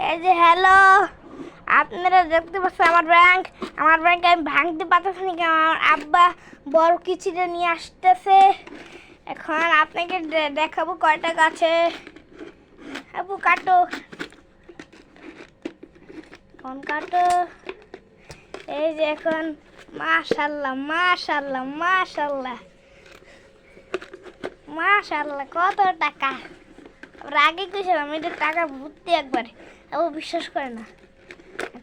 এই যে হ্যালো, আপনারা দেখতে পাচ্ছেন আমার ব্যাংক আমি ভাঙতে পারতেছি না, আমার আব্বা বড় কিছুটা নিয়ে আসতেছে। এখন আপনাকে দেখাবো কয় টাকা আছে। আব্বু কাটো, ফোন কাটো। এই যে এখন মাশাআল্লাহ মাশাআল্লাহ মাশাআল্লাহ মাশাআল্লাহ কত টাকা। আগে কইছিলাম এটা টাকা ভর্তি একবারে, ও বিশ্বাস করে না।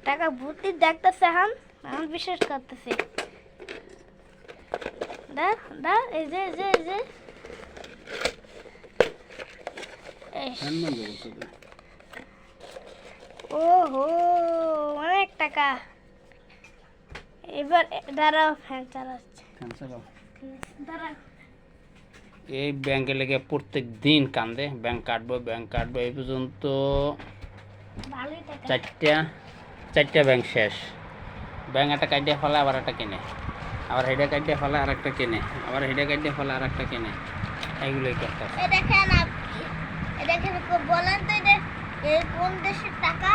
টাকা ভর্তি দেখতেছে, এখন এখন বিশ্বাস করতেছে। এই যে ওহো অনেক টাকা। এবার দাঁড়াও, ফ্যান চালাচ্ছে। এই ব্যাংকে লেগে প্রত্যেক দিন কান্দে, ব্যাংক কাটবো এই পর্যন্ত চারটা ব্যাংক শেষ। ব্যাংক একটা কাটিয়ে ফেলে আবার একটা কিনে, আবার হেডে কাটিয়ে ফেলে আর একটা কিনে, আবার হেডে কাটিয়ে ফেলে আর একটা কিনে। এইগুলোই করতে হবে। বলেন তো এটা কোন দেশের টাকা?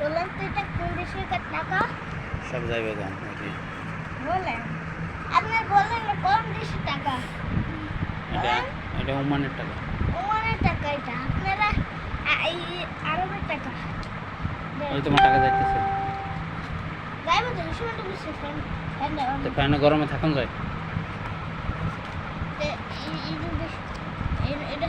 বলেন তো এটা কোন দেশের টাকা? সব যাইবে গান বলেন, আপনি বলেন কোন দেশের টাকা? এটা ওমানের টাকা। ওমানের টাকা এটা, আপনারা এই আরবের টাকা। ওই তোমার টাকা যাইতেছে, যাইবো তো ইসমানটা বুঝছে ফ্যান তো ফ্যানে গরমে থাকুন যায়। এটা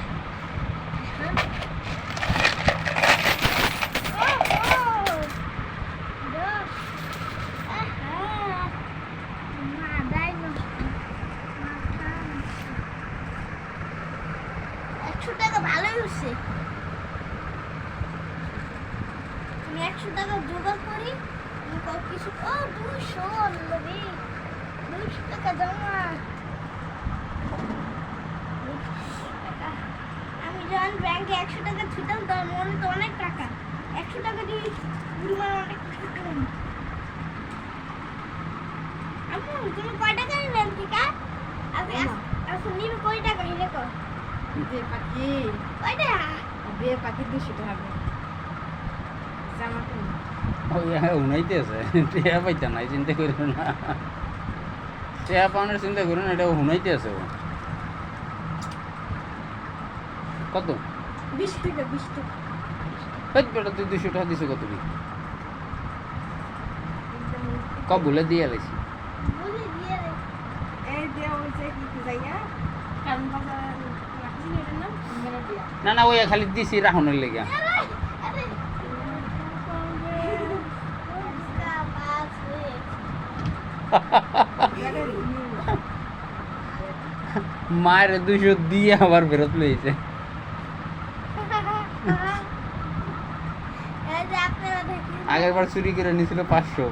টাকা ভালোই হচ্ছে। আমি 100 টাকা জোগাড় করি, কিছু 200 রে, 200 টাকা জমা। আমি যখন ব্যাংকে 100 টাকা ছুটাম তখন মনে তো অনেক টাকা। 100 টাকা দিয়ে অনেক টাকা। আপু তুমি কয় টাকা নিলেন টিকা? আপনি নিবে কয় টাকা নিলে কো? বিয়ে পাখি, কয়টা? বিয়ে পাখি 200 টাকা জামা কিনে। ওই উনাইতে আছে, টেয়া পাইতা নাই, চিন্তা করো না। টেয়া পাওয়ানোর চিন্তা করো না, এটা হুনাইতে আছে। ও কত? 20 টাকা 20 টাকা। বেটা তুই 200 টাকা দিছো কত? কব বলে দিয়ে লাইছি। বলি দিয়ে রে। এই দেয়া হইছে কি যাইয়া কারণ বাজার রাখছি না, এটা নাম মেরে দিয়া। না না, ওই খালি দিছি রাহুনের লেগে। মায়ের 200 দিয়ে আবার ফেরত লইছে। আগের বার চুরি করে নিয়েছিল 500।